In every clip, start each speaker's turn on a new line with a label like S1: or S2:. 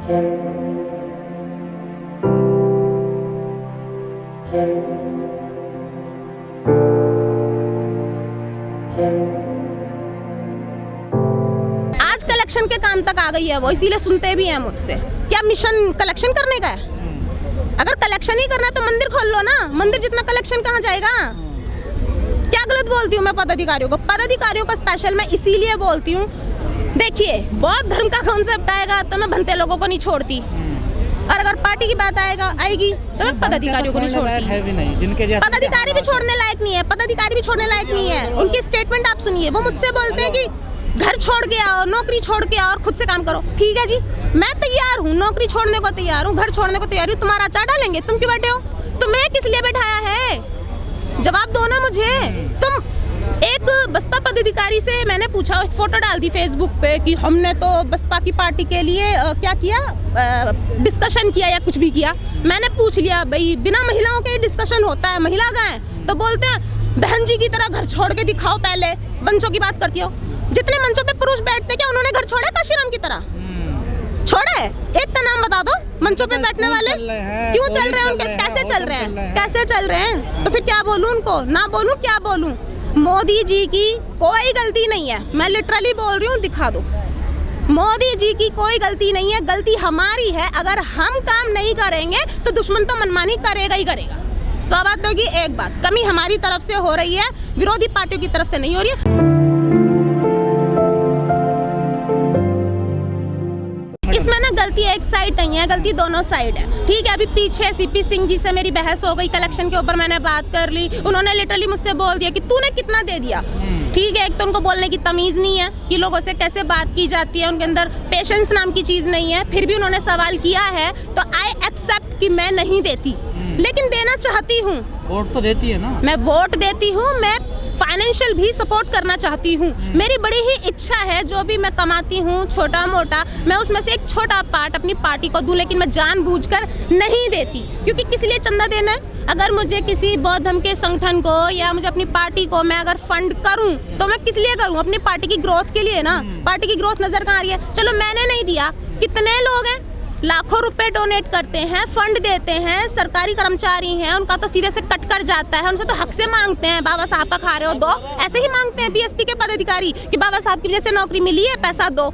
S1: आज कलेक्शन के काम तक आ गई है वो, इसीलिए सुनते भी हैं मुझसे। क्या मिशन कलेक्शन करने का है? अगर कलेक्शन ही करना है तो मंदिर खोल लो ना, मंदिर जितना कलेक्शन कहाँ जाएगा? क्या गलत बोलती हूँ मैं पदाधिकारियों को? पदाधिकारियों का स्पेशल मैं इसीलिए बोलती हूँ, देखिए बौद्ध धर्म का कॉन्सेप्ट आएगा तो मैं भंते लोगों को नहीं छोड़ती, और अगर पार्टी की बात आएगी तो मैं पदाधिकारियों को नहीं छोड़ती। पदाधिकारी भी छोड़ने लायक नहीं है, पदाधिकारी भी छोड़ने लायक नहीं है। उनकी स्टेटमेंट आप सुनिए, वो मुझसे बोलते हैं कि घर छोड़ के आओ, नौकरी छोड़ के आओ और खुद से काम करो। ठीक है जी, मैं तैयार हूँ, नौकरी छोड़ने को तैयार हूँ, घर छोड़ने को तैयार हूँ, तुम्हारा अचार डालेंगे? तुम क्यों बैठे हो? तुम्हें किस लिए बैठाया है? जवाब दो ना मुझे। तुम एक बसपा पदाधिकारी से मैंने पूछा, एक फोटो डाल दी फेसबुक पे कि हमने तो बसपा की पार्टी के लिए क्या किया, डिस्कशन किया या कुछ भी किया। मैंने पूछ लिया भाई बिना महिलाओं के डिस्कशन होता है, महिला कहाँ है? तो बोलते हैं बहन जी की तरह घर छोड़ के दिखाओ, पहले मंचों की बात करती हो। जितने मंचों पे पुरुष बैठते क्या उन्होंने घर छोड़ा काशीराम की तरह? छोड़ा है? एक का नाम बता दो मंचों पे बैठने वाले। क्यों चल रहे हैं उनके? कैसे चल रहे हैं? कैसे चल रहे हैं? तो फिर क्या बोलूं उनको? ना बोलूं? क्या बोलूं? मोदी जी की कोई गलती नहीं है, मैं लिटरली बोल रही हूँ, दिखा दो। मोदी जी की कोई गलती नहीं है, गलती हमारी है। अगर हम काम नहीं करेंगे तो दुश्मन तो मनमानी करेगा ही करेगा। 100 बात होगी, एक बात कमी हमारी तरफ से हो रही है, विरोधी पार्टियों की तरफ से नहीं हो रही है। इसमें ना गलती एक साइड नहीं है, गलती दोनों साइड है। ठीक है, अभी पीछे सीपी सिंह जी से मेरी बहस हो गई, कलेक्शन के ऊपर मैंने बात कर ली, उन्होंने लिटरली मुझसे बोल दिया कि तूने कितना दे दिया। ठीक है, एक तो उनको बोलने की तमीज नहीं है कि लोगों से कैसे बात की जाती है, उनके अंदर पेशेंस नाम की चीज नहीं है। फिर भी उन्होंने सवाल किया है तो आई एक्सेप्ट कि मैं नहीं देती, लेकिन देना चाहती हूँ।
S2: वोट तो देती है ना? मैं
S1: वोट देती हूँ, मैं फाइनेंशियल भी सपोर्ट करना चाहती हूँ। मेरी बड़ी ही इच्छा है जो भी मैं कमाती हूँ छोटा मोटा, मैं उसमें से एक छोटा पार्ट अपनी पार्टी को दूं, लेकिन मैं जानबूझकर नहीं देती। क्योंकि किस लिए चंदा देना है? अगर मुझे किसी बौद्ध धर्म के संगठन को या मुझे अपनी पार्टी को मैं अगर फंड करूँ तो मैं किस लिए करूँ? अपनी पार्टी की ग्रोथ के लिए ना। पार्टी की ग्रोथ नजर कहाँ आ रही है? चलो मैंने नहीं दिया, कितने लोग हैं लाखों रुपए डोनेट करते हैं, फंड देते हैं, सरकारी कर्मचारी हैं, उनका तो सीधे से कट कर जाता है, उनसे तो हक से मांगते हैं, बाबा साहब का खा रहे हो दो, ऐसे ही मांगते हैं बीएसपी के पदाधिकारी कि बाबा साहब की वजह से नौकरी मिली है, पैसा दो।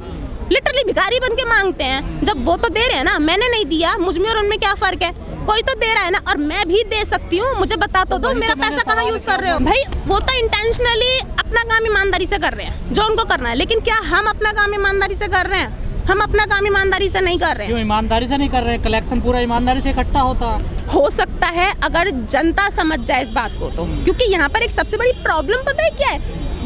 S1: लिटरली भिखारी बन के मांगते हैं। जब वो तो दे रहे हैं ना, मैंने नहीं दिया, मुझ में और उनमें क्या फर्क है? कोई तो दे रहा है ना, और मैं भी दे सकती हूँ। मुझे बता तो दो मेरा पैसा कहाँ यूज कर रहे हो? भाई वो तो इंटेंशनली अपना काम ईमानदारी से कर रहे हैं जो उनको करना है, लेकिन क्या हम अपना काम ईमानदारी से कर रहे हैं? हम अपना काम ईमानदारी से नहीं कर रहे हैं।
S2: क्यों ईमानदारी से नहीं कर रहे हैं? कलेक्शन पूरा ईमानदारी से इकट्ठा होता
S1: हो सकता है अगर जनता समझ जाए इस बात को तो। क्योंकि यहाँ पर एक सबसे बड़ी प्रॉब्लम पता है क्या है?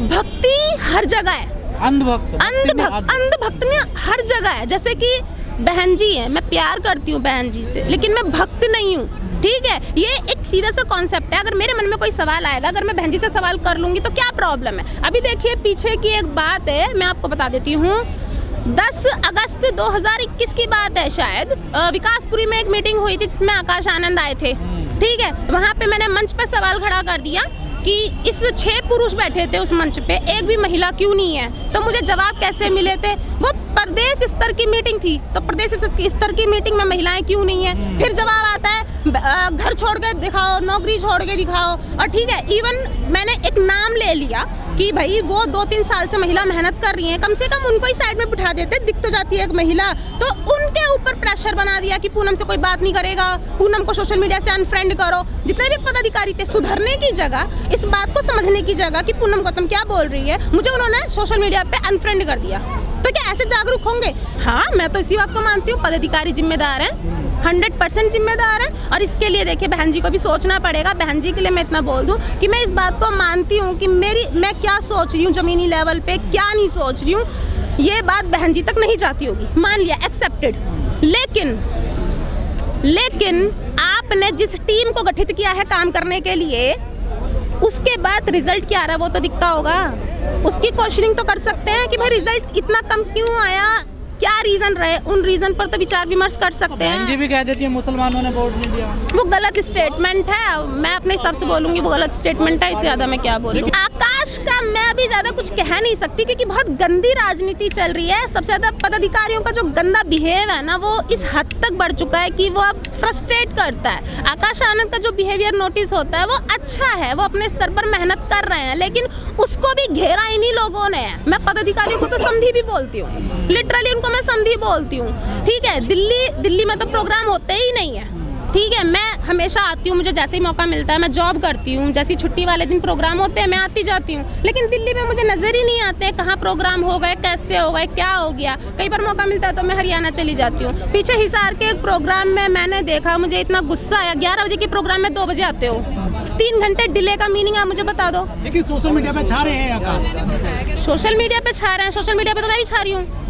S1: भक्ति हर जगह है, अंधभक्त में हर जगह है। जैसे कि बहन जी है, मैं प्यार करती हूँ बहन जी से, लेकिन मैं भक्त नहीं हूँ। ठीक है, ये एक सीधा सा कॉन्सेप्ट है। अगर मेरे मन में कोई सवाल आएगा, अगर मैं बहन जी से सवाल कर लूंगी तो क्या प्रॉब्लम है? अभी देखिए पीछे की एक बात है, मैं आपको बता देती हूँ। 10 अगस्त 2021 की बात है शायद, विकासपुरी में एक मीटिंग हुई थी जिसमें आकाश आनंद आए थे। ठीक है, वहाँ पे मैंने मंच पे सवाल खड़ा कर दिया कि इस 6 पुरुष बैठे थे उस मंच पे, एक भी महिला क्यों नहीं है? तो मुझे जवाब कैसे मिले थे? वो प्रदेश स्तर की मीटिंग थी, तो प्रदेश स्तर की मीटिंग में महिलाएं क्यों नहीं है? फिर जवाब आता है घर छोड़ के दिखाओ, नौकरी छोड़ के दिखाओ। और ठीक है, इवन मैंने एक नाम ले लिया कि भाई वो 2-3 साल से महिला मेहनत कर रही है, कम से कम उनको ही साइड में बिठा देते, दिख तो जाती है एक महिला। तो उनके ऊपर प्रेशर बना दिया कि पूनम से कोई बात नहीं करेगा, पूनम को सोशल मीडिया से अनफ्रेंड करो। जितने भी पदाधिकारी थे, सुधरने की जगह, इस बात को समझने की जगह कि पूनम गौतम क्या बोल रही है, मुझे उन्होंने सोशल मीडिया पे अनफ्रेंड कर दिया। तो क्या ऐसे जागरूक होंगे? हाँ, मैं तो इसी बात को मानती हूँ, पदाधिकारी जिम्मेदार हैं, 100% जिम्मेदार है। और इसके लिए देखिए बहन जी को भी सोचना पड़ेगा। बहन जी के लिए मैं इतना बोल दूं कि मैं इस बात को मानती हूँ कि मैं क्या सोच रही हूँ जमीनी लेवल पे, क्या नहीं सोच रही हूँ, ये बात बहन जी तक नहीं जाती होगी, मान लिया, एक्सेप्टेड। लेकिन आपने जिस टीम को गठित किया है काम करने के लिए, उसके बाद रिजल्ट क्या आ रहा है वो तो दिखता होगा। उसकी क्वेश्चनिंग तो कर सकते हैं कि भाई रिजल्ट इतना कम क्यों आया, क्या रीजन रहे, उन रीजन पर तो विचार विमर्श कर सकते हैं।
S2: जी भी कह देती है मुसलमानों ने वोट नहीं दिया,
S1: वो गलत स्टेटमेंट है। मैं अपने हिसाब से बोलूंगी वो गलत स्टेटमेंट है, इससे ज्यादा मैं क्या बोलूं। आकाश विपक्ष का मैं अभी ज़्यादा कुछ कह नहीं सकती क्योंकि बहुत गंदी राजनीति चल रही है। सबसे ज़्यादा पदाधिकारियों का जो गंदा बिहेव है ना, वो इस हद तक बढ़ चुका है कि वो अब फ्रस्ट्रेट करता है। आकाश आनंद का जो बिहेवियर नोटिस होता है वो अच्छा है, वो अपने स्तर पर मेहनत कर रहे हैं, लेकिन उसको भी घेरा इन्हीं लोगों ने है। मैं पदाधिकारियों को तो समधी भी बोलती हूँ, लिटरली उनको मैं समधी बोलती हूँ। ठीक है, दिल्ली में तो प्रोग्राम होते ही नहीं है। ठीक है, मैं हमेशा आती हूँ, मुझे जैसे ही मौका मिलता है, मैं जॉब करती हूँ, जैसी छुट्टी वाले दिन प्रोग्राम होते हैं मैं आती जाती हूँ, लेकिन दिल्ली में मुझे नज़र ही नहीं आते हैं कहाँ प्रोग्राम हो गए, कैसे हो गए, क्या हो गया। कई बार मौका मिलता है तो मैं हरियाणा चली जाती हूँ। पीछे हिसार के एक प्रोग्राम में मैंने देखा, मुझे इतना गुस्सा आया। 11 बजे के प्रोग्राम में 2 बजे आते हो, 3 घंटे डिले का मीनिंग आप मुझे बता दो।
S2: लेकिन सोशल मीडिया पे छा रहे हैं आकाश।
S1: सोशल मीडिया पे छा रहे हैं, सोशल मीडिया पे तो मैं भी छा रही हूँ।